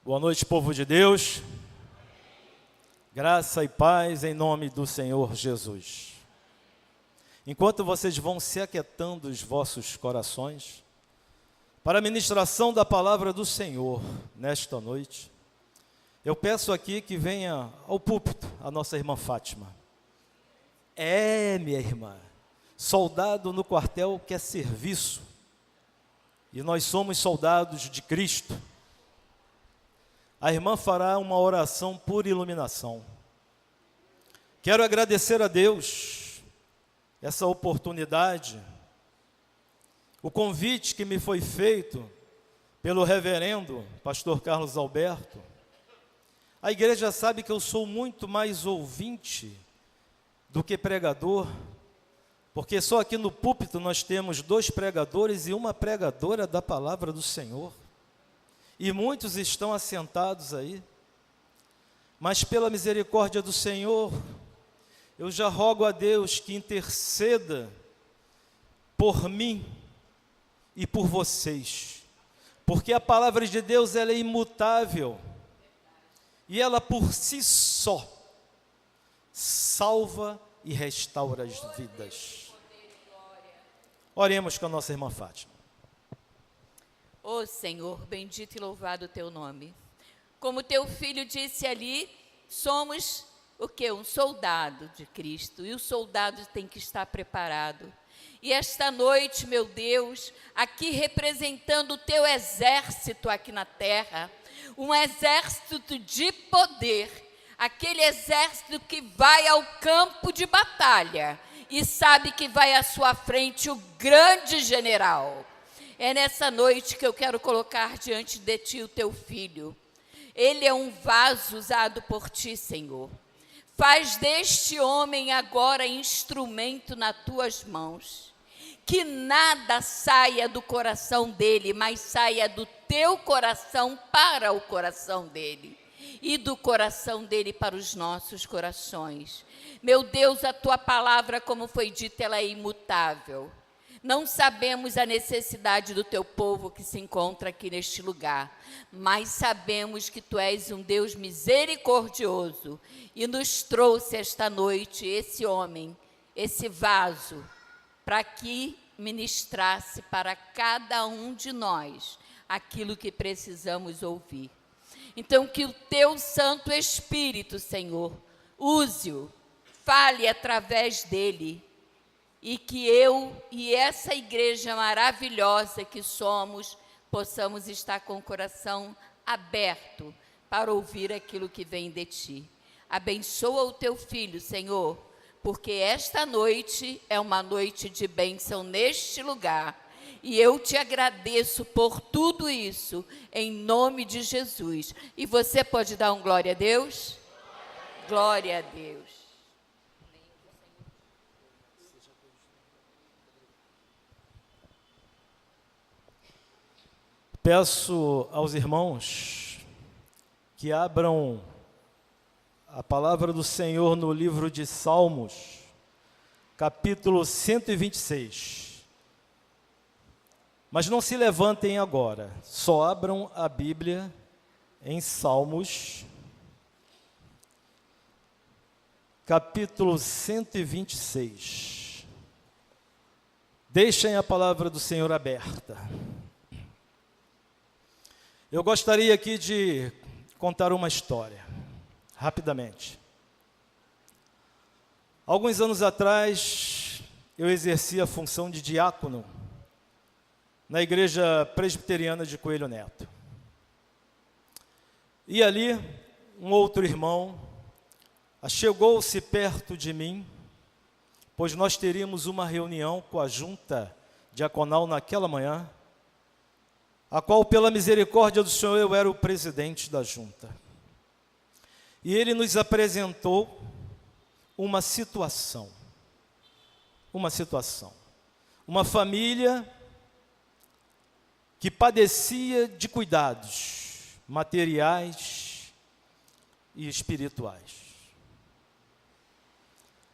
Boa noite, povo de Deus. Graça e paz em nome do Senhor Jesus. Enquanto vocês vão se aquietando os vossos corações, para a ministração da palavra do Senhor nesta noite, eu peço aqui que venha ao púlpito a nossa irmã Fátima. Minha irmã, soldado no quartel quer serviço, e nós somos soldados de Cristo. A irmã fará uma oração por iluminação. Quero agradecer a Deus essa oportunidade, o convite que me foi feito pelo reverendo pastor Carlos Alberto. A igreja sabe que eu sou muito mais ouvinte do que pregador, porque só aqui no púlpito nós temos 2 pregadores e uma pregadora da palavra do Senhor. E muitos estão assentados aí, mas pela misericórdia do Senhor, eu já rogo a Deus que interceda por mim e por vocês, porque a palavra de Deus ela é imutável, e ela por si só salva e restaura as vidas. Oremos com a nossa irmã Fátima. Ó Senhor, bendito e louvado o teu nome. Como teu filho disse ali, somos o quê? Um soldado de Cristo, e o soldado tem que estar preparado. E esta noite, meu Deus, aqui representando o teu exército aqui na terra, um exército de poder, aquele exército que vai ao campo de batalha e sabe que vai à sua frente o grande general. É nessa noite que eu quero colocar diante de ti o teu filho. Ele é um vaso usado por ti, Senhor. Faz deste homem agora instrumento nas tuas mãos. Que nada saia do coração dele, mas saia do teu coração para o coração dele. E do coração dele para os nossos corações. Meu Deus, a tua palavra, como foi dito, ela é imutável. Não sabemos a necessidade do teu povo que se encontra aqui neste lugar, mas sabemos que tu és um Deus misericordioso e nos trouxe esta noite esse homem, esse vaso, para que ministrasse para cada um de nós aquilo que precisamos ouvir. Então, que o teu Santo Espírito, Senhor, use-o, fale através dele, e que eu e essa igreja maravilhosa que somos, possamos estar com o coração aberto para ouvir aquilo que vem de ti. Abençoa o teu filho, Senhor, porque esta noite é uma noite de bênção neste lugar. E eu te agradeço por tudo isso, em nome de Jesus. E você pode dar um glória a Deus? Glória a Deus. Peço aos irmãos que abram a palavra do Senhor no livro de Salmos, capítulo 126. Mas não se levantem agora, só abram a Bíblia em Salmos, capítulo 126. Deixem a palavra do Senhor aberta. Eu gostaria aqui de contar uma história, rapidamente. Alguns anos atrás, eu exerci a função de diácono na igreja presbiteriana de Coelho Neto. E ali, um outro irmão chegou-se perto de mim, pois nós teríamos uma reunião com a junta diaconal naquela manhã, a qual, pela misericórdia do Senhor, eu era o presidente da junta. E ele nos apresentou uma situação. Uma família que padecia de cuidados materiais e espirituais.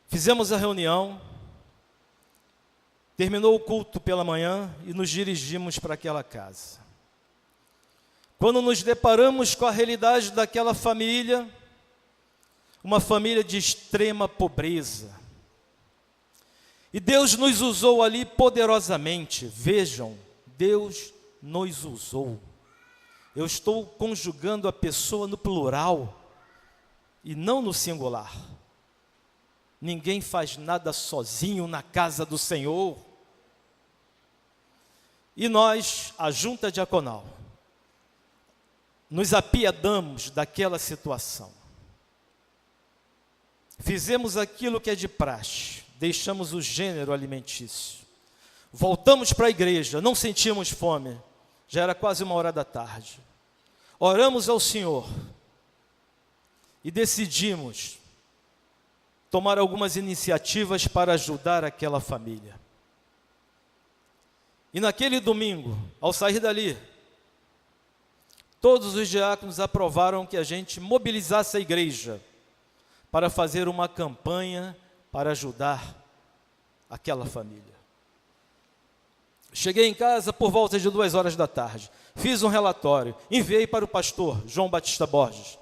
Fizemos a reunião, terminou o culto pela manhã e nos dirigimos para aquela casa. quando nos deparamos com a realidade daquela família, uma família de extrema pobreza. E Deus nos usou ali poderosamente. Vejam, Deus nos usou. Eu estou conjugando a pessoa no plural e não no singular. Ninguém faz nada sozinho na casa do Senhor. E nós, a junta diaconal, nos apiedamos daquela situação. Fizemos aquilo que é de praxe, deixamos o gênero alimentício. Voltamos para a igreja, não sentíamos fome, já era quase 1h da tarde. Oramos ao Senhor e decidimos tomar algumas iniciativas para ajudar aquela família. E naquele domingo, ao sair dali, todos os diáconos aprovaram que a gente mobilizasse a igreja para fazer uma campanha para ajudar aquela família. Cheguei em casa por volta de 2h da tarde, fiz um relatório, enviei para o pastor João Batista Borges.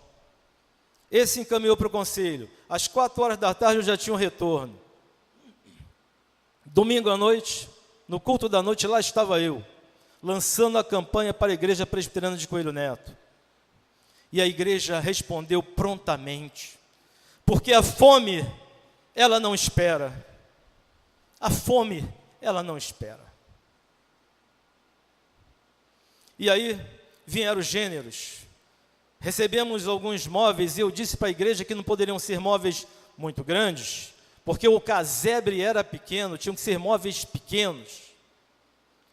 Esse encaminhou para o conselho. Às 4h da tarde eu já tinha um retorno. Domingo à noite, no culto da noite, lá estava eu, lançando a campanha para a Igreja Presbiteriana de Coelho Neto. E a igreja respondeu prontamente, porque a fome, ela não espera. A fome, ela não espera. E aí vieram os gêneros. Recebemos alguns móveis e eu disse para a igreja que não poderiam ser móveis muito grandes, porque o casebre era pequeno, tinham que ser móveis pequenos.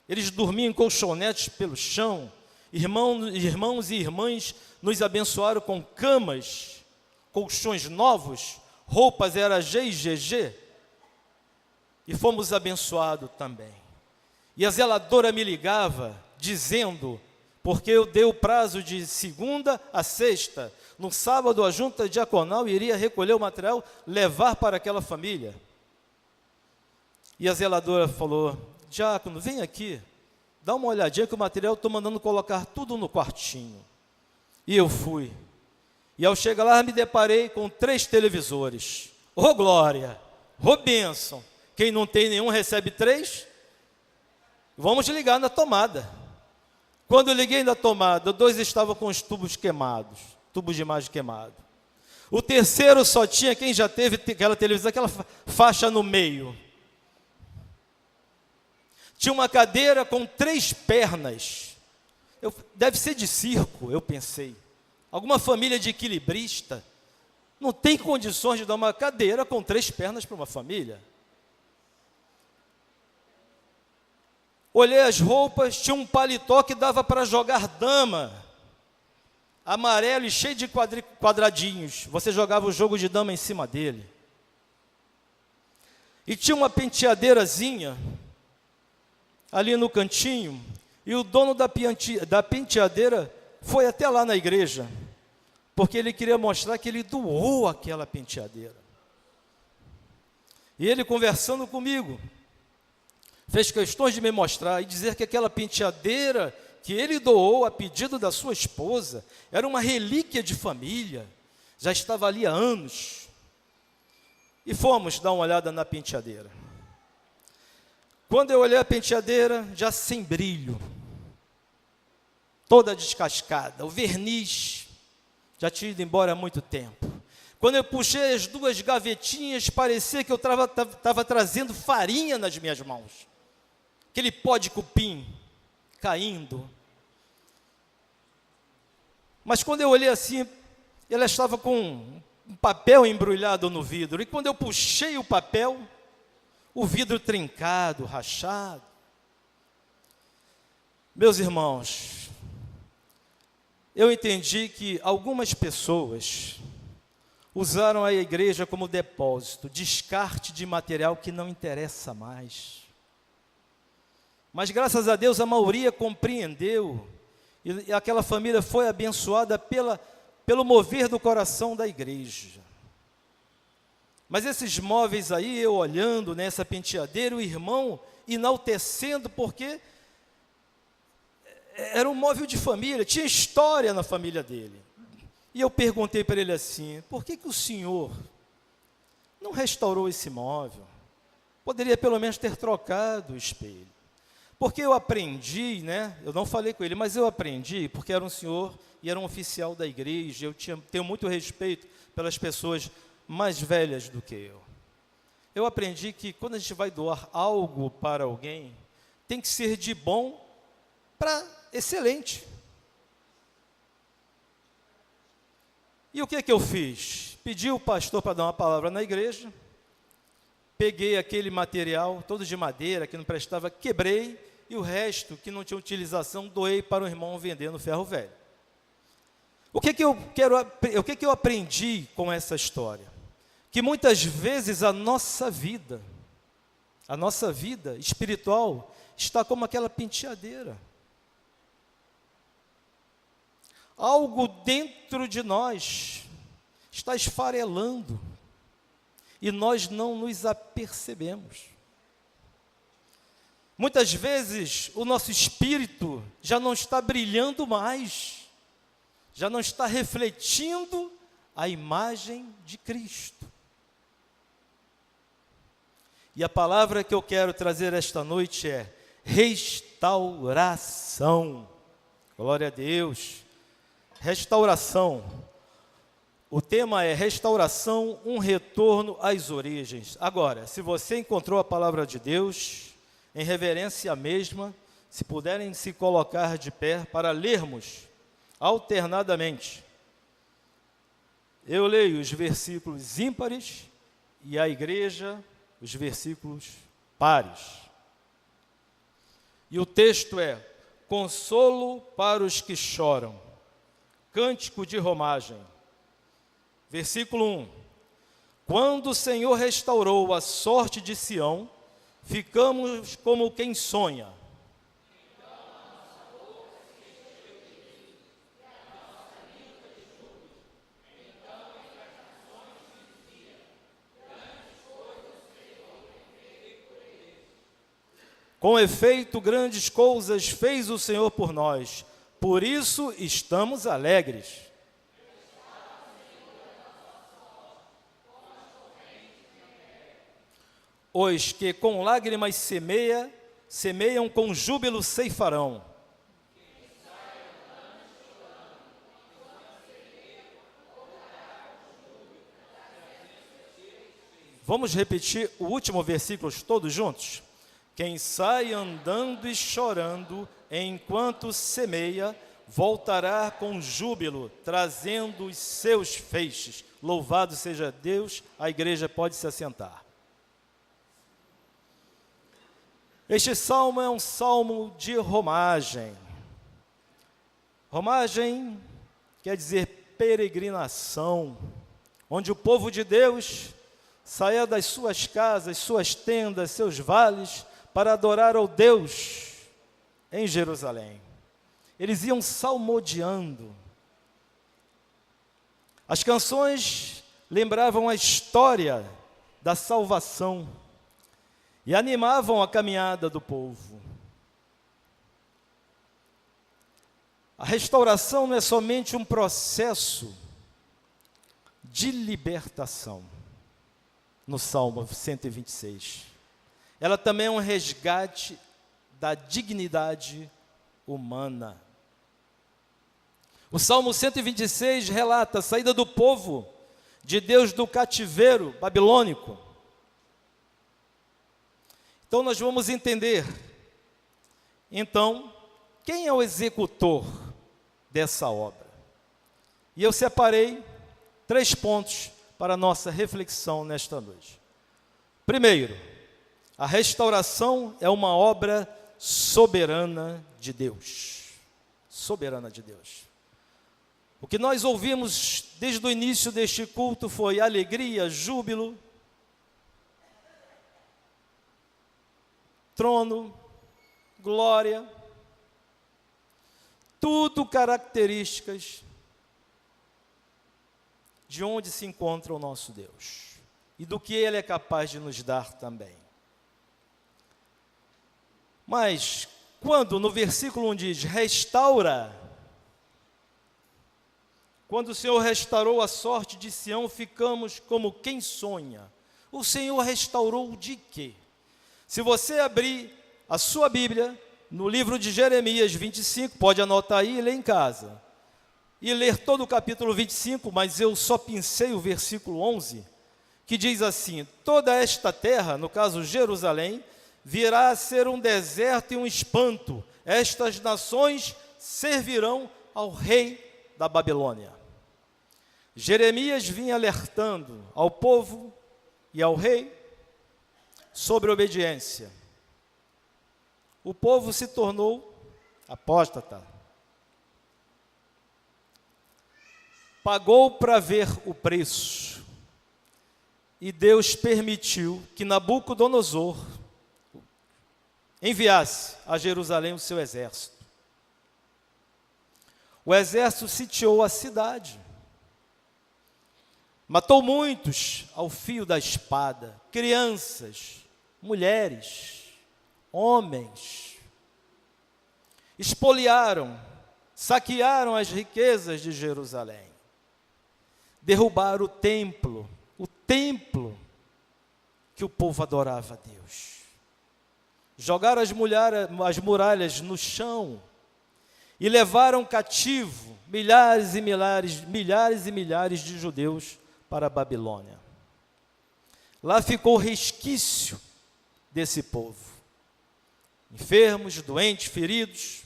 Eles dormiam em colchonetes pelo chão. Irmãos e irmãs nos abençoaram com camas, colchões novos, roupas era G e GG, e fomos abençoados também. E a zeladora me ligava, dizendo, porque eu dei o prazo de segunda a sexta, no sábado a junta diaconal iria recolher o material, levar para aquela família. E a zeladora falou, diácono, vem aqui, dá uma olhadinha que o material estou mandando colocar tudo no quartinho. E eu fui. E ao chegar lá me deparei com 3 televisores. Ô glória, ô bênção. Quem não tem nenhum recebe 3. Vamos ligar na tomada. Quando eu liguei na tomada, 2 estavam com os tubos queimados, tubos de imagem queimados. O terceiro só tinha quem já teve aquela televisão, aquela faixa no meio. Tinha uma cadeira com 3 pernas. Deve ser de circo, eu pensei. Alguma família de equilibrista não tem condições de dar uma cadeira com 3 pernas para uma família. Olhei as roupas, tinha um paletó que dava para jogar dama, amarelo e cheio de quadradinhos. Você jogava o jogo de dama em cima dele. E tinha uma penteadeirazinha ali no cantinho, e o dono da penteadeira foi até lá na igreja, porque ele queria mostrar que ele doou aquela penteadeira. E ele conversando comigo, fez questões de me mostrar e dizer que aquela penteadeira que ele doou a pedido da sua esposa era uma relíquia de família, já estava ali há anos. E fomos dar uma olhada na penteadeira. Quando eu olhei a penteadeira, já sem brilho, toda descascada, o verniz já tinha ido embora há muito tempo. Quando eu puxei as 2 gavetinhas, parecia que eu estava trazendo farinha nas minhas mãos. Aquele pó de cupim caindo. Mas quando eu olhei assim, ela estava com um papel embrulhado no vidro. E quando eu puxei o papel, o vidro trincado, rachado. Meus irmãos, eu entendi que algumas pessoas usaram a igreja como depósito, descarte de material que não interessa mais. Mas graças a Deus a maioria compreendeu, e aquela família foi abençoada pelo mover do coração da igreja. Mas esses móveis aí, eu olhando nessa penteadeira, o irmão enaltecendo, porque era um móvel de família, tinha história na família dele. E eu perguntei para ele assim: por que o senhor não restaurou esse móvel? Poderia pelo menos ter trocado o espelho. Porque eu aprendi, né? Eu não falei com ele, mas eu aprendi, porque era um senhor e era um oficial da igreja. Eu tenho muito respeito pelas pessoas mais velhas do que eu. Eu aprendi que quando a gente vai doar algo para alguém, tem que ser de bom para excelente. E o que eu fiz? Pedi o pastor para dar uma palavra na igreja, peguei aquele material, todo de madeira, que não prestava, quebrei, e o resto, que não tinha utilização, doei para o irmão vender no ferro velho. O que eu aprendi com essa história? Que muitas vezes a nossa vida espiritual, está como aquela penteadeira. Algo dentro de nós está esfarelando e nós não nos apercebemos. Muitas vezes o nosso espírito já não está brilhando mais, já não está refletindo a imagem de Cristo. E a palavra que eu quero trazer esta noite é restauração. Glória a Deus. Restauração. O tema é restauração, um retorno às origens. Agora, se você encontrou a palavra de Deus, em reverência à mesma, se puderem se colocar de pé para lermos alternadamente. Eu leio os versículos ímpares e a igreja os versículos pares. E o texto é: consolo para os que choram, cântico de romagem. Versículo 1: quando o Senhor restaurou a sorte de Sião, ficamos como quem sonha. Com efeito, grandes coisas fez o Senhor por nós, por isso estamos alegres. Os que com lágrimas semeiam com júbilo ceifarão. Vamos repetir o último versículo todos juntos? Quem sai andando e chorando, enquanto semeia, voltará com júbilo, trazendo os seus feixes. Louvado seja Deus, a igreja pode se assentar. Este salmo é um salmo de romagem. Romagem quer dizer peregrinação, onde o povo de Deus saía das suas casas, suas tendas, seus vales, para adorar ao Deus em Jerusalém. Eles iam salmodiando. As canções lembravam a história da salvação e animavam a caminhada do povo. A restauração não é somente um processo de libertação, no Salmo 126. Ela também é um resgate da dignidade humana. O Salmo 126 relata a saída do povo de Deus do cativeiro babilônico. Então nós vamos entender, quem é o executor dessa obra? E eu separei 3 pontos para a nossa reflexão nesta noite. Primeiro, a restauração é uma obra soberana de Deus. Soberana de Deus. O que nós ouvimos desde o início deste culto foi alegria, júbilo, trono, glória, tudo características de onde se encontra o nosso Deus e do que Ele é capaz de nos dar também. Mas, quando no versículo 1 diz, restaura, quando o Senhor restaurou a sorte de Sião, ficamos como quem sonha. O Senhor restaurou de quê? Se você abrir a sua Bíblia, no livro de Jeremias 25, pode anotar aí e ler em casa. E ler todo o capítulo 25, mas eu só pincei o versículo 11, que diz assim, toda esta terra, no caso Jerusalém, virá a ser um deserto e um espanto. Estas nações servirão ao rei da Babilônia. Jeremias vinha alertando ao povo e ao rei sobre obediência. O povo se tornou apóstata. Pagou para ver o preço. E Deus permitiu que Nabucodonosor enviasse a Jerusalém o seu exército. O exército sitiou a cidade. Matou muitos ao fio da espada, crianças, mulheres, homens. Espoliaram, saquearam as riquezas de Jerusalém. Derrubaram o templo que o povo adorava a Deus. Jogaram as muralhas no chão e levaram cativo milhares e milhares de judeus para a Babilônia. Lá ficou resquício desse povo. Enfermos, doentes, feridos,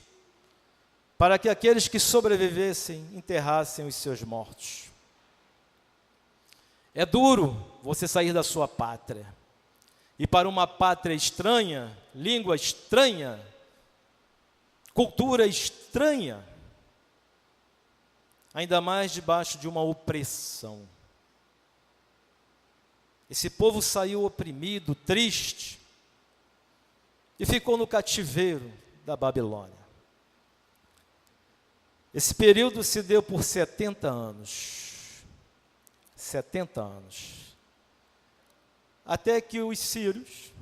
para que aqueles que sobrevivessem enterrassem os seus mortos. É duro você sair da sua pátria e para uma pátria estranha, língua estranha, cultura estranha, ainda mais debaixo de uma opressão. Esse povo saiu oprimido, triste, e ficou no cativeiro da Babilônia. Esse período se deu por 70 anos. 70 anos. Até que os sírios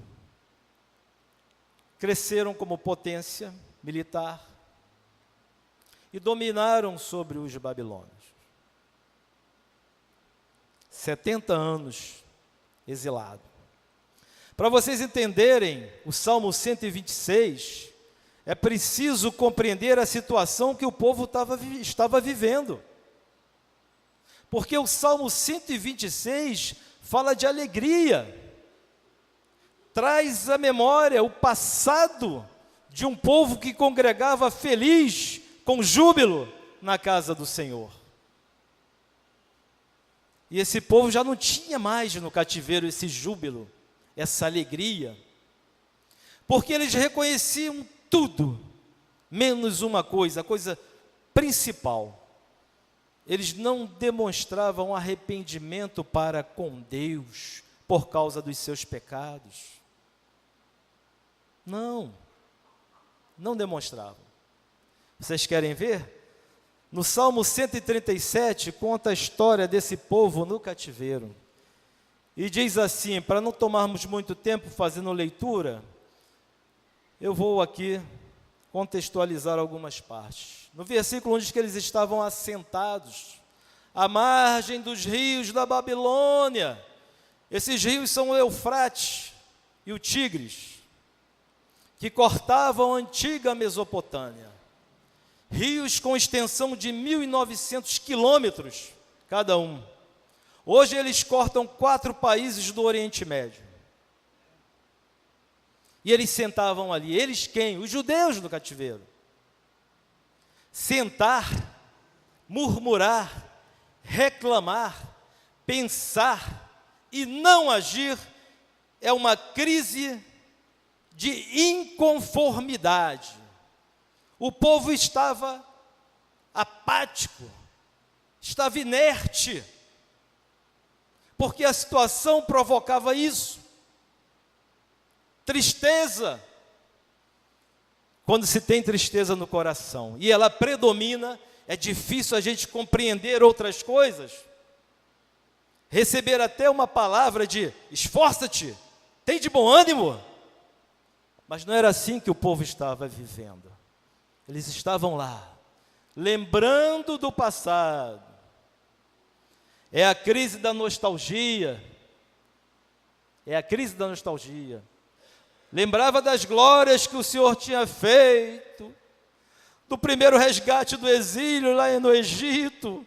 cresceram como potência militar e dominaram sobre os babilônios. 70 anos exilado. Para vocês entenderem o Salmo 126, é preciso compreender a situação que o povo estava vivendo. Porque o Salmo 126 fala de alegria, traz à memória o passado de um povo que congregava feliz, com júbilo, na casa do Senhor. E esse povo já não tinha mais no cativeiro esse júbilo, essa alegria, porque eles reconheciam tudo, menos uma coisa, a coisa principal. Eles não demonstravam arrependimento para com Deus por causa dos seus pecados. Não demonstravam. Vocês querem ver? No Salmo 137, conta a história desse povo no cativeiro. E diz assim, para não tomarmos muito tempo fazendo leitura, eu vou aqui contextualizar algumas partes. No versículo onde diz que eles estavam assentados à margem dos rios da Babilônia. Esses rios são o Eufrates e o Tigres, que cortavam a antiga Mesopotâmia. Rios com extensão de 1.900 quilômetros cada um. Hoje eles cortam 4 países do Oriente Médio. E eles sentavam ali. Eles quem? Os judeus no cativeiro. Sentar, murmurar, reclamar, pensar e não agir é uma crise de inconformidade. O povo estava apático, estava inerte, porque a situação provocava isso. Tristeza. Quando se tem tristeza no coração e ela predomina, é difícil a gente compreender outras coisas. Receber até uma palavra de esforça-te, tem de bom ânimo. Mas não era assim que o povo estava vivendo. Eles estavam lá, lembrando do passado. É a crise da nostalgia. É a crise da nostalgia. Lembrava das glórias que o Senhor tinha feito, do primeiro resgate do exílio lá no Egito,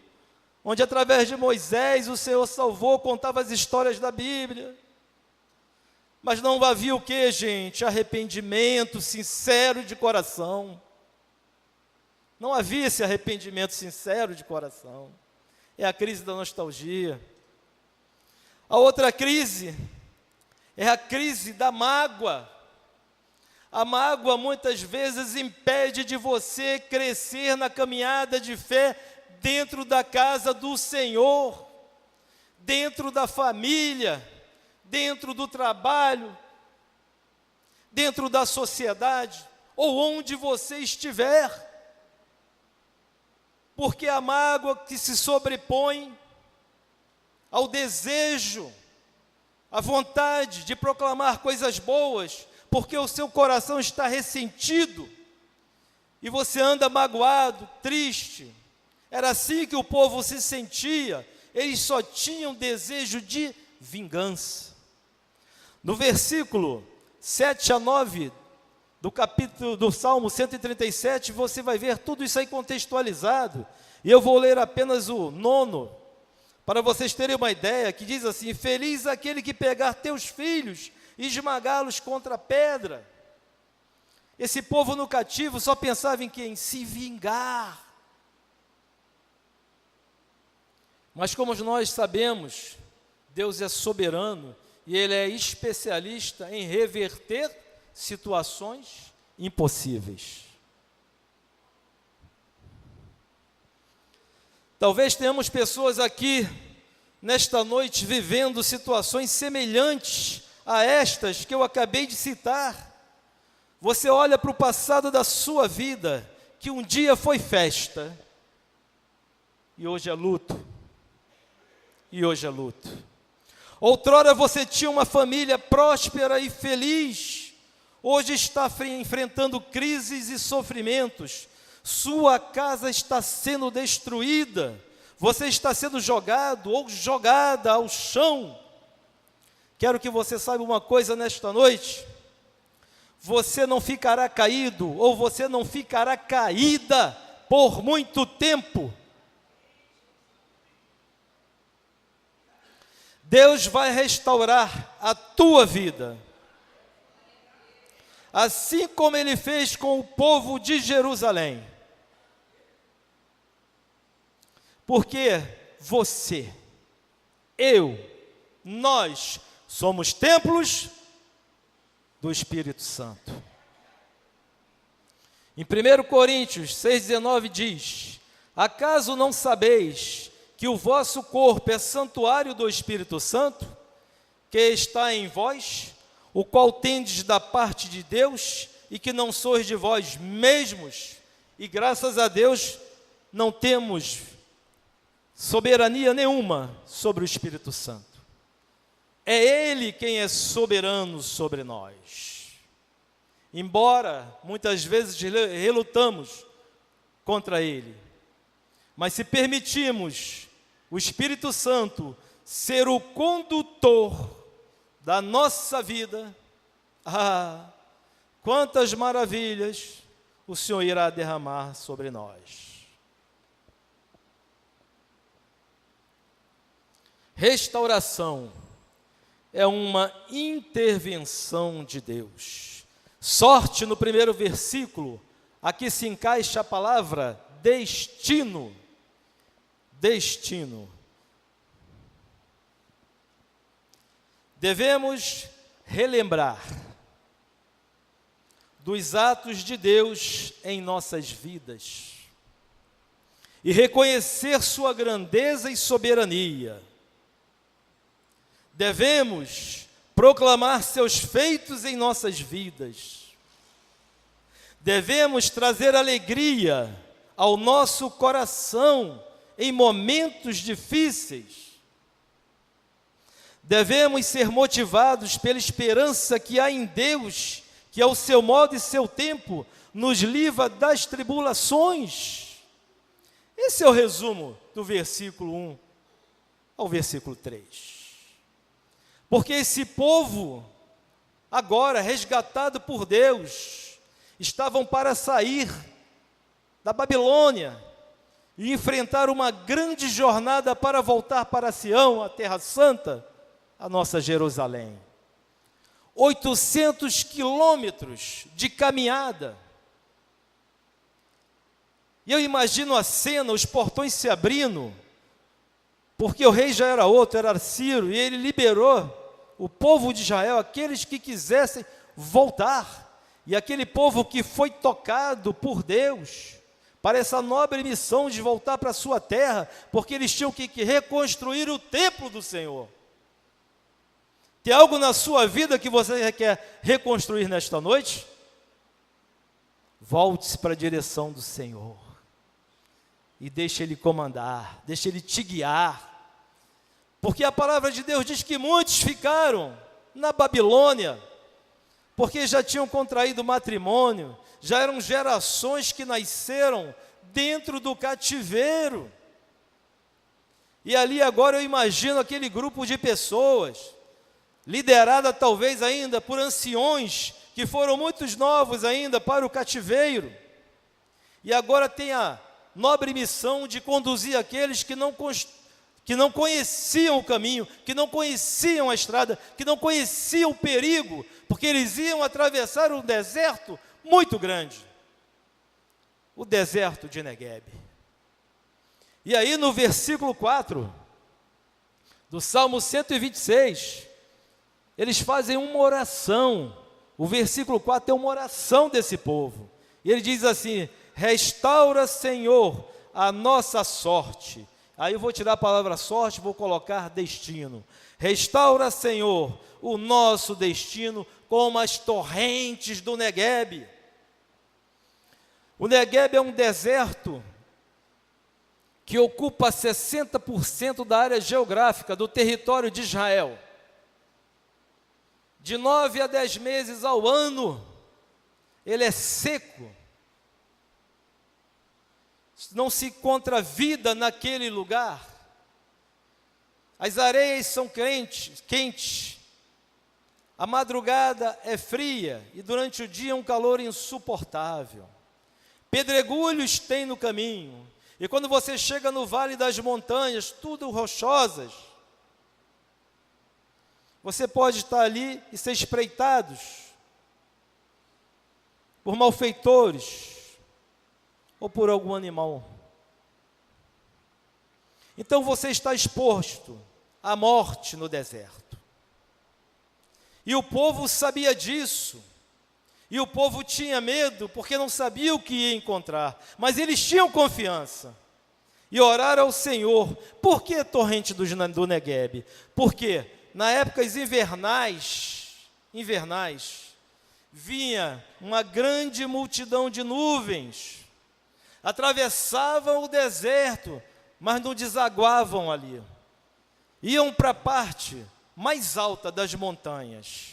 onde através de Moisés o Senhor salvou, contava as histórias da Bíblia. Mas não havia o que, gente? Arrependimento sincero de coração. Não havia esse arrependimento sincero de coração. É a crise da nostalgia. A outra crise é a crise da mágoa. A mágoa muitas vezes impede de você crescer na caminhada de fé dentro da casa do Senhor, dentro da família, dentro do trabalho, dentro da sociedade, ou onde você estiver. Porque a mágoa que se sobrepõe ao desejo, à vontade de proclamar coisas boas, porque o seu coração está ressentido, e você anda magoado, triste. Era assim que o povo se sentia, eles só tinham desejo de vingança. No versículo 7 a 9 do Salmo 137, você vai ver tudo isso aí contextualizado, e eu vou ler apenas o 9, para vocês terem uma ideia, que diz assim: feliz aquele que pegar teus filhos e esmagá-los contra a pedra. Esse povo no cativo só pensava em quê? Em se vingar. Mas como nós sabemos, Deus é soberano, e Ele é especialista em reverter situações impossíveis. Talvez tenhamos pessoas aqui, nesta noite, vivendo situações semelhantes a estas que eu acabei de citar. Você olha para o passado da sua vida, que um dia foi festa, e hoje é luto. E hoje é luto. Outrora você tinha uma família próspera e feliz, hoje está enfrentando crises e sofrimentos. Sua casa está sendo destruída, você está sendo jogado ou jogada ao chão. Quero que você saiba uma coisa nesta noite: você não ficará caído, ou você não ficará caída por muito tempo. Deus vai restaurar a tua vida, assim como Ele fez com o povo de Jerusalém. Porque você, eu, nós somos templos do Espírito Santo. Em 1 Coríntios 6,19 diz: acaso não sabeis que o vosso corpo é santuário do Espírito Santo, que está em vós, o qual tendes da parte de Deus, e que não sois de vós mesmos? E graças a Deus não temos soberania nenhuma sobre o Espírito Santo. É Ele quem é soberano sobre nós. Embora muitas vezes relutamos contra Ele, mas se permitirmos o Espírito Santo ser o condutor da nossa vida, quantas maravilhas o Senhor irá derramar sobre nós. Restauração é uma intervenção de Deus. Sorte no primeiro versículo, aqui se encaixa a palavra destino. Destino. Devemos relembrar dos atos de Deus em nossas vidas e reconhecer sua grandeza e soberania. Devemos proclamar seus feitos em nossas vidas. Devemos trazer alegria ao nosso coração em momentos difíceis. Devemos ser motivados pela esperança que há em Deus, que ao seu modo e seu tempo nos livra das tribulações. Esse é o resumo do versículo 1 ao versículo 3. Porque esse povo, agora resgatado por Deus, estavam para sair da Babilônia e enfrentar uma grande jornada para voltar para Sião, a Terra Santa, a nossa Jerusalém. 800 quilômetros de caminhada. E eu imagino a cena, os portões se abrindo, porque o rei já era outro, era Ciro, e ele liberou o povo de Israel, aqueles que quisessem voltar, e aquele povo que foi tocado por Deus, para essa nobre missão de voltar para a sua terra, porque eles tinham que reconstruir o templo do Senhor. Tem algo na sua vida que você quer reconstruir nesta noite? Volte-se para a direção do Senhor, e deixe Ele comandar, deixe Ele te guiar, porque a palavra de Deus diz que muitos ficaram na Babilônia, porque já tinham contraído matrimônio, já eram gerações que nasceram dentro do cativeiro, e ali agora eu imagino aquele grupo de pessoas, liderada talvez ainda por anciões, que foram muitos novos ainda para o cativeiro, e agora tem a nobre missão de conduzir aqueles que não conheciam o caminho, que não conheciam a estrada, que não conheciam o perigo, porque eles iam atravessar um deserto muito grande, o deserto de Negueb. E aí no versículo 4, do Salmo 126, eles fazem uma oração. O versículo 4 é uma oração desse povo, e ele diz assim: restaura, Senhor, a nossa sorte. Aí eu vou tirar a palavra sorte, vou colocar destino. Restaura, Senhor, o nosso destino como as torrentes do Negueb. O Negueb é um deserto que ocupa 60% da área geográfica do território de Israel. De 9 a 10 meses ao ano, ele é seco. Não se encontra vida naquele lugar. As areias são quentes. A madrugada é fria e durante o dia um calor insuportável. Pedregulhos tem no caminho. E quando você chega no vale das montanhas, tudo rochosas, você pode estar ali e ser espreitados por malfeitores ou por algum animal. Então você está exposto à morte no deserto. E o povo sabia disso. E o povo tinha medo, porque não sabia o que ia encontrar. Mas eles tinham confiança. E oraram ao Senhor. Por que torrente do Negueb? Porque na épocas invernais, vinha uma grande multidão de nuvens, atravessavam o deserto, mas não desaguavam ali, iam para a parte mais alta das montanhas.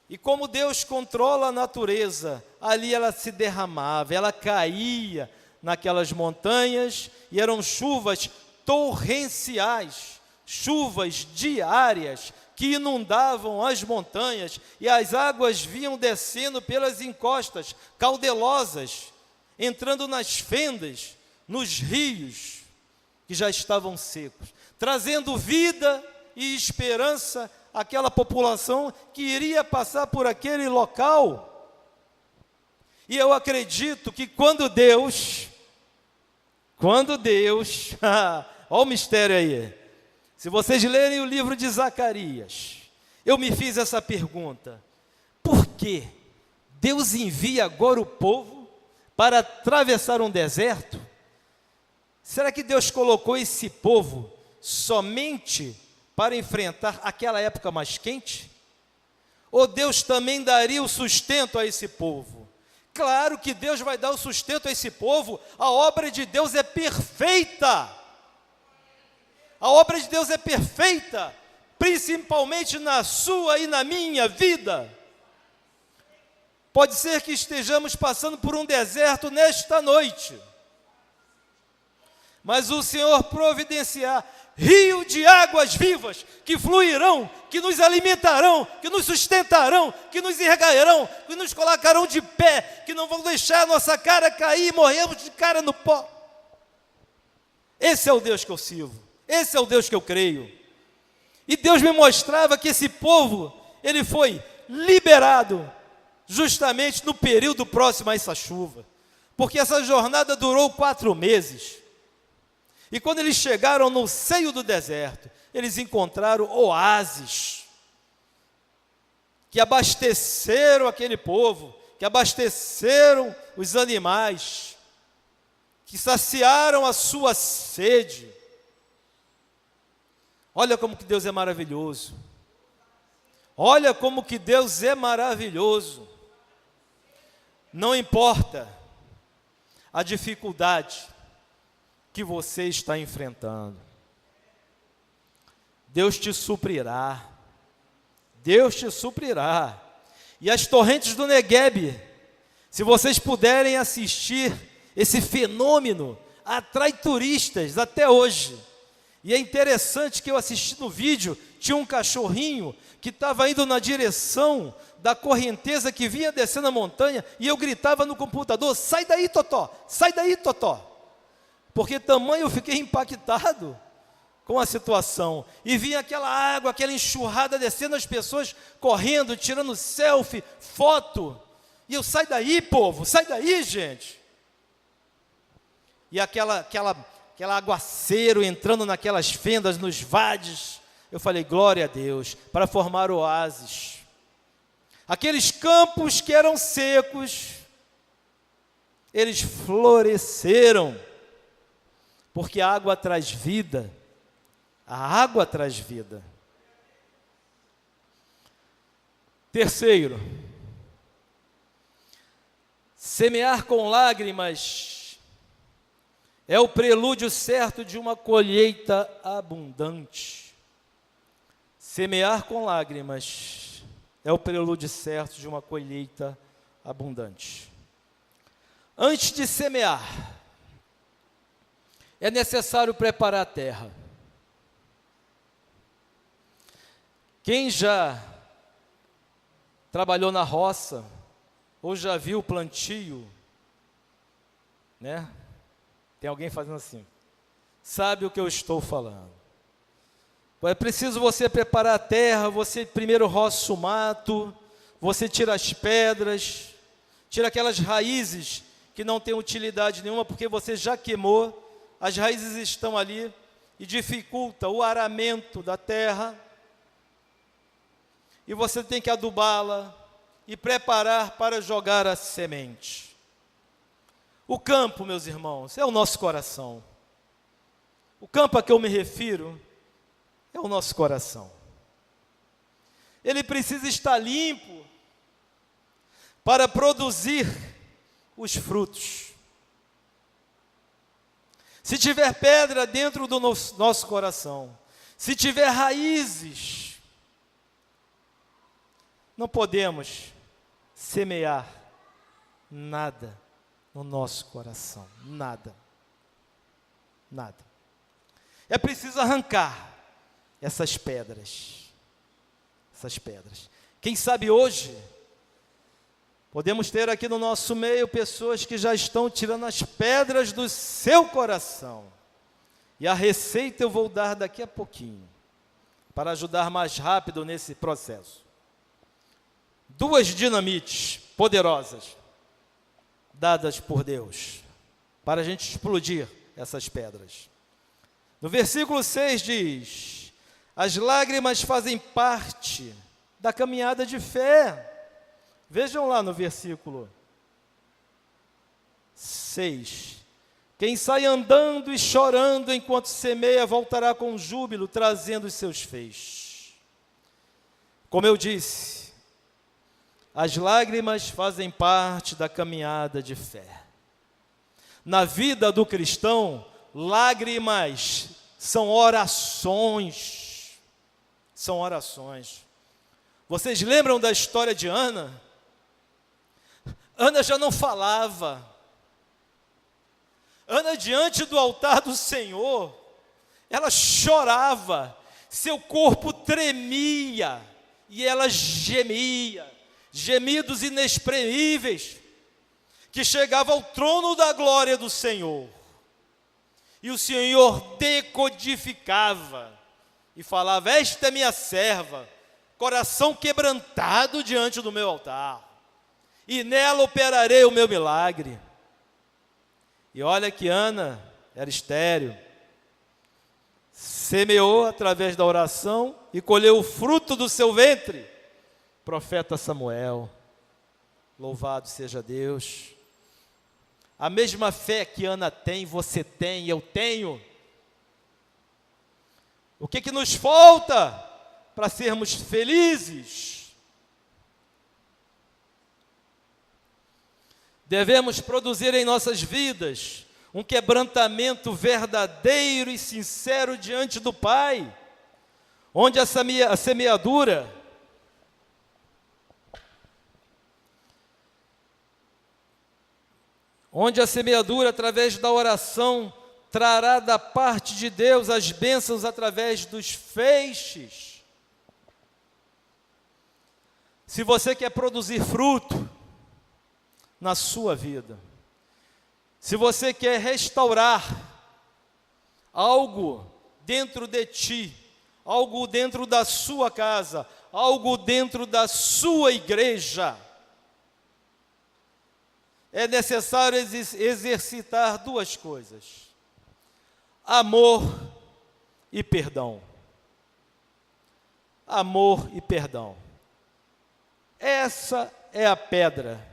E como Deus controla a natureza, ali ela se derramava, ela caía naquelas montanhas, e eram chuvas torrenciais, chuvas diárias, que inundavam as montanhas, e as águas vinham descendo pelas encostas caudelosas, entrando nas fendas, nos rios, que já estavam secos, trazendo vida e esperança àquela população que iria passar por aquele local. E eu acredito que quando Deus, olha o mistério aí, se vocês lerem o livro de Zacarias, eu me fiz essa pergunta: por que Deus envia agora o povo para atravessar um deserto? Será que Deus colocou esse povo somente para enfrentar aquela época mais quente? Ou Deus também daria o sustento a esse povo? Claro que Deus vai dar o sustento a esse povo, a obra de Deus é perfeita. A obra de Deus é perfeita, principalmente na sua e na minha vida. Pode ser que estejamos passando por um deserto nesta noite, mas o Senhor providenciar rio de águas vivas, que fluirão, que nos alimentarão, que nos sustentarão, que nos irrigarão, que nos colocarão de pé, que não vão deixar a nossa cara cair e morremos de cara no pó. Esse é o Deus que eu sirvo, esse é o Deus que eu creio. E Deus me mostrava que esse povo, ele foi liberado justamente no período próximo a essa chuva, porque essa jornada durou 4 meses. E quando eles chegaram no seio do deserto, eles encontraram oásis, que abasteceram aquele povo, que abasteceram os animais, que saciaram a sua sede. Olha como que Deus é maravilhoso. Olha como que Deus é maravilhoso. Não importa a dificuldade que você está enfrentando, Deus te suprirá. Deus te suprirá. E as torrentes do Neguebe, se vocês puderem assistir, esse fenômeno atrai turistas até hoje. E é interessante que eu assisti no vídeo, tinha um cachorrinho que estava indo na direção da correnteza que vinha descendo a montanha, e eu gritava no computador: sai daí, Totó, sai daí, Totó. Porque tamanho eu fiquei impactado com a situação. E vinha aquela água, aquela enxurrada descendo, as pessoas correndo, tirando selfie, foto. E eu: sai daí, povo, sai daí, gente. E aquela aguaceiro entrando naquelas fendas, nos vades. Eu falei: glória a Deus, para formar oásis. Aqueles campos que eram secos, eles floresceram, porque a água traz vida. A água traz vida. Terceiro, semear com lágrimas é o prelúdio certo de uma colheita abundante. Semear com lágrimas é o prelúdio certo de uma colheita abundante. Antes de semear, é necessário preparar a terra. Quem já trabalhou na roça, ou já viu o plantio, né? Tem alguém fazendo assim, sabe o que eu estou falando. É preciso você preparar a terra, você primeiro roça o mato, você tira as pedras, tira aquelas raízes que não têm utilidade nenhuma, porque você já queimou, as raízes estão ali e dificulta o aramento da terra. E você tem que adubá-la e preparar para jogar a semente. O campo, meus irmãos, é o nosso coração. O campo a que eu me refiro é o nosso coração. Ele precisa estar limpo para produzir os frutos. Se tiver pedra dentro do nosso coração, se tiver raízes, não podemos semear nada no nosso coração, nada, nada. É preciso arrancar essas pedras. Quem sabe hoje, podemos ter aqui no nosso meio pessoas que já estão tirando as pedras do seu coração. E a receita eu vou dar daqui a pouquinho, para ajudar mais rápido nesse processo. 2 dinamites poderosas, dadas por Deus, para a gente explodir essas pedras. No versículo 6 diz: as lágrimas fazem parte da caminhada de fé. Vejam lá no versículo 6. Quem sai andando e chorando enquanto semeia, voltará com júbilo, trazendo os seus feixes. Como eu disse, as lágrimas fazem parte da caminhada de fé. Na vida do cristão, lágrimas são orações. São orações. Vocês lembram da história de Ana? Ana já não falava. Ana, diante do altar do Senhor, ela chorava, seu corpo tremia, e ela gemia, gemidos inexprimíveis, que chegava ao trono da glória do Senhor. E o Senhor decodificava, e falava: esta é minha serva, coração quebrantado diante do meu altar, e nela operarei o meu milagre. E olha que Ana era estéril, semeou através da oração e colheu o fruto do seu ventre, profeta Samuel. Louvado seja Deus. A mesma fé que Ana tem, você tem, eu tenho. O que nos falta para sermos felizes? Devemos produzir em nossas vidas um quebrantamento verdadeiro e sincero diante do Pai, onde a semeadura através da oração trará da parte de Deus as bênçãos através dos feixes. Se você quer produzir fruto na sua vida, se você quer restaurar algo dentro de ti, algo dentro da sua casa, algo dentro da sua igreja, é necessário exercitar duas coisas: amor e perdão. Amor e perdão. Essa é a pedra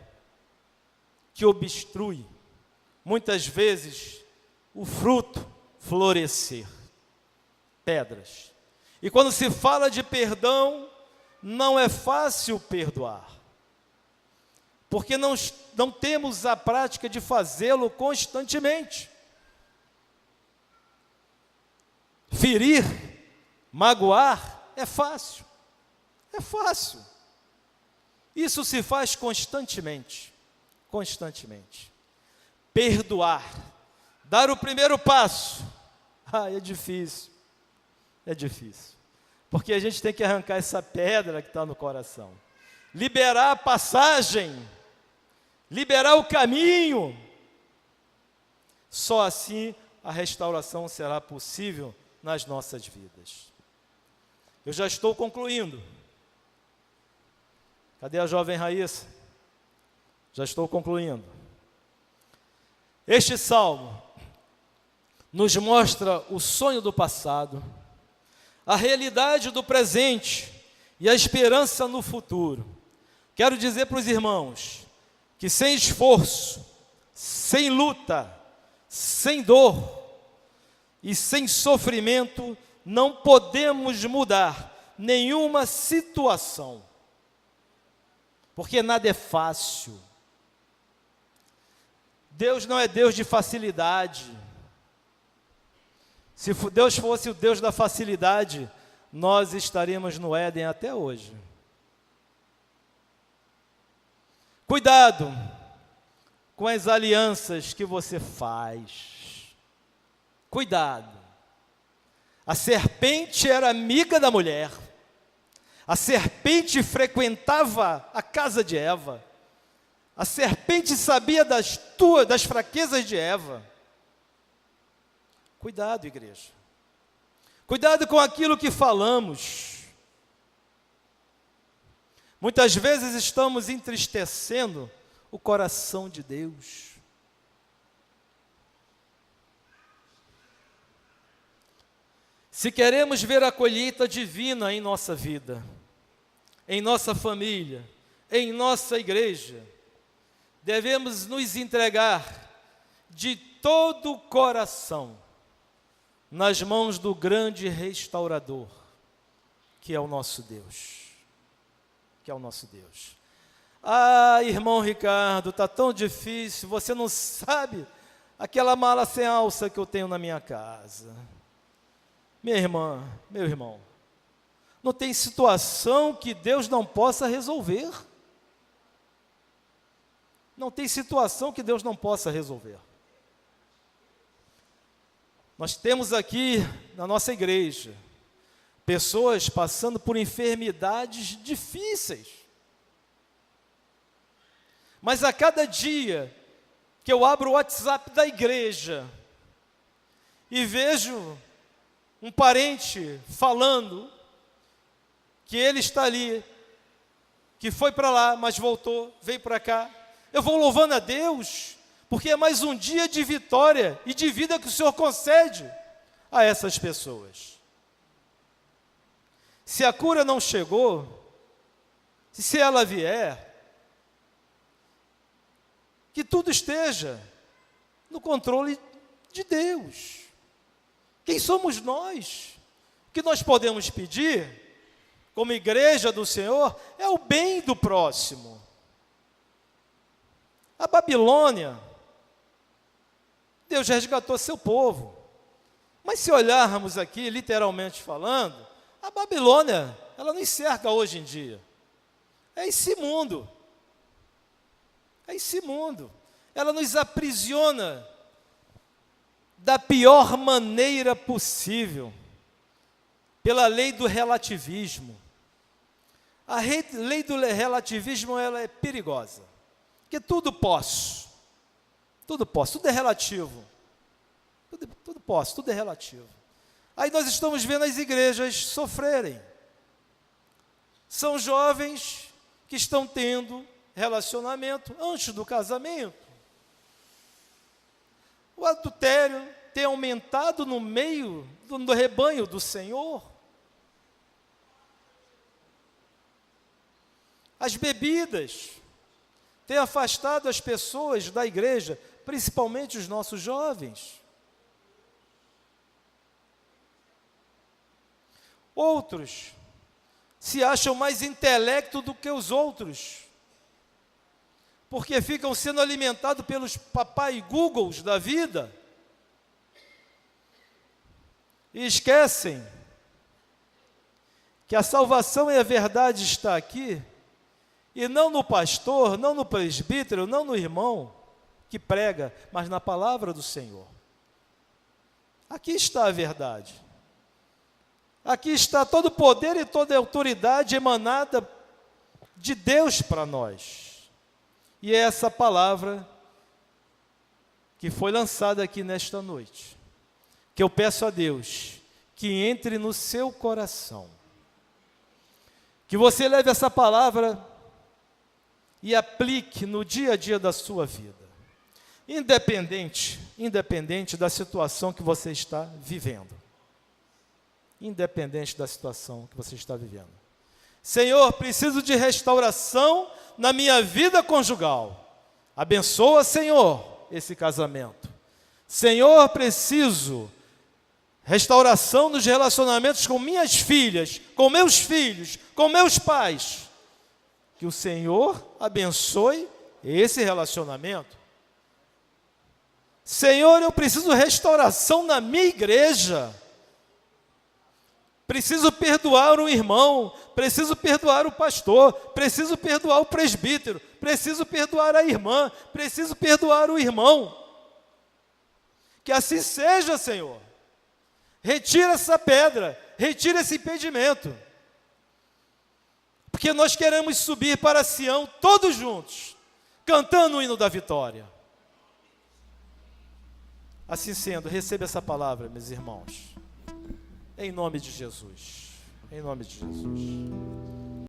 que obstrui, muitas vezes, o fruto florescer. Pedras. E quando se fala de perdão, não é fácil perdoar, porque não temos a prática de fazê-lo constantemente. Ferir, magoar, é fácil. É fácil. Isso se faz constantemente. Constantemente. Perdoar, dar o primeiro passo, é difícil. É difícil. Porque a gente tem que arrancar essa pedra que está no coração. Liberar a passagem, liberar o caminho. Só assim a restauração será possível nas nossas vidas. Eu já estou concluindo. Cadê a jovem Raíssa? Já estou concluindo. Este salmo nos mostra o sonho do passado, a realidade do presente e a esperança no futuro. Quero dizer para os irmãos que sem esforço, sem luta, sem dor e sem sofrimento, não podemos mudar nenhuma situação, porque nada é fácil. Deus não é Deus de facilidade. Se Deus fosse o Deus da facilidade, nós estaríamos no Éden até hoje. Cuidado com as alianças que você faz. Cuidado. A serpente era amiga da mulher. A serpente frequentava a casa de Eva. A serpente sabia das fraquezas de Eva. Cuidado, igreja. Cuidado com aquilo que falamos. Muitas vezes estamos entristecendo o coração de Deus. Se queremos ver a colheita divina em nossa vida, em nossa família, em nossa igreja, devemos nos entregar de todo o coração nas mãos do grande restaurador, que é o nosso Deus. Que é o nosso Deus. Irmão Ricardo, está tão difícil, você não sabe aquela mala sem alça que eu tenho na minha casa. Minha irmã, meu irmão, não tem situação que Deus não possa resolver. Não tem situação que Deus não possa resolver. Nós temos aqui na nossa igreja pessoas passando por enfermidades difíceis. Mas a cada dia que eu abro o WhatsApp da igreja e vejo um parente falando que ele está ali, que foi para lá, mas voltou, veio para cá, eu vou louvando a Deus, porque é mais um dia de vitória e de vida que o Senhor concede a essas pessoas. Se a cura não chegou, se ela vier, que tudo esteja no controle de Deus. Quem somos nós? O que nós podemos pedir, como igreja do Senhor, é o bem do próximo. A Babilônia, Deus resgatou seu povo. Mas se olharmos aqui, literalmente falando, a Babilônia, ela não cerca hoje em dia. É esse mundo. É esse mundo. Ela nos aprisiona da pior maneira possível, pela lei do relativismo. A lei do relativismo, ela é perigosa, porque tudo posso, tudo é relativo, tudo posso, tudo é relativo. Aí nós estamos vendo as igrejas sofrerem. São jovens que estão tendo relacionamento antes do casamento. O adultério tem aumentado no meio do rebanho do Senhor. As bebidas têm afastado as pessoas da igreja, principalmente os nossos jovens. Outros se acham mais intelecto do que os outros, porque ficam sendo alimentados pelos papai Googles da vida, e esquecem que a salvação e a verdade está aqui, e não no pastor, não no presbítero, não no irmão que prega, mas na palavra do Senhor. Aqui está a verdade. Aqui está todo o poder e toda a autoridade emanada de Deus para nós. E é essa palavra que foi lançada aqui nesta noite, que eu peço a Deus que entre no seu coração, que você leve essa palavra e aplique no dia a dia da sua vida, independente da situação que você está vivendo. Independente da situação que você está vivendo. Senhor, preciso de restauração na minha vida conjugal. Abençoa, Senhor, esse casamento. Senhor, preciso restauração nos relacionamentos com minhas filhas, com meus filhos, com meus pais. Que o Senhor abençoe esse relacionamento. Senhor, eu preciso de restauração na minha igreja. Preciso perdoar o irmão, preciso perdoar o pastor, preciso perdoar o presbítero, preciso perdoar a irmã, preciso perdoar o irmão. Que assim seja, Senhor. Retira essa pedra, retira esse impedimento. Porque nós queremos subir para Sião todos juntos, cantando o hino da vitória. Assim sendo, receba essa palavra, meus irmãos. Em nome de Jesus. Em nome de Jesus.